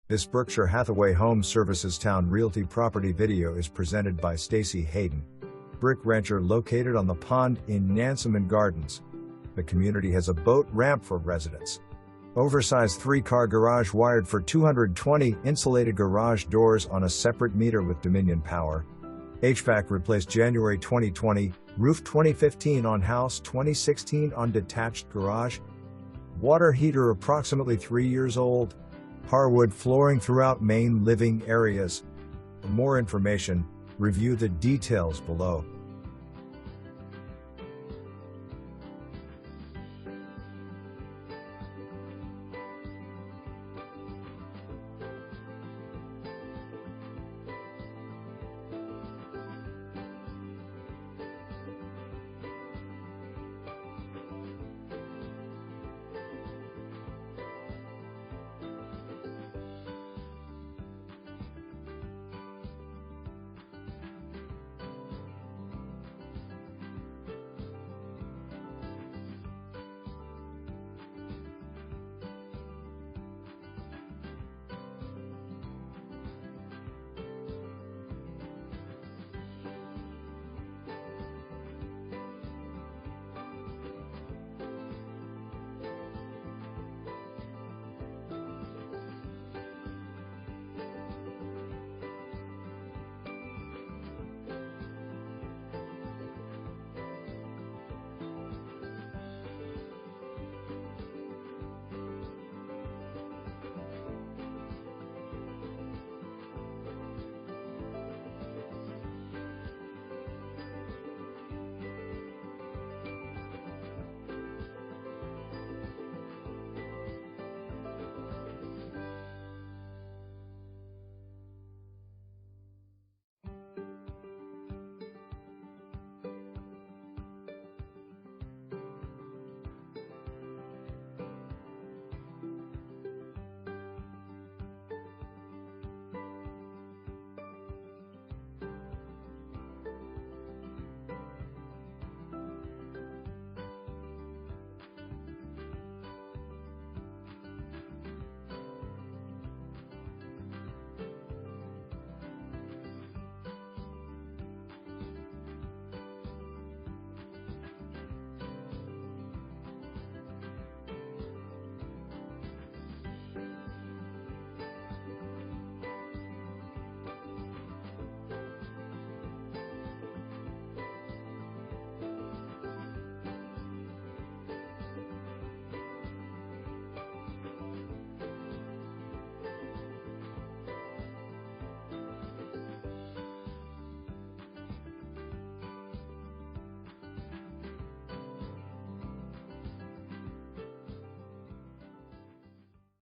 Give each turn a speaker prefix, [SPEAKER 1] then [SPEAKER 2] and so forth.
[SPEAKER 1] This Berkshire Hathaway Home Services Towne Realty property video is presented by Stacey Hayden, brick rancher located on the pond in Nansemond Gardens. The community has a boat ramp for residents. Oversized 3-car garage wired for 220 insulated garage doors on a separate meter with Dominion power. HVAC replaced January 2020, roof 2015 on house, 2016 on detached garage. Water heater approximately 3 years old. Harwood flooring throughout main living areas. For more information, review the details below.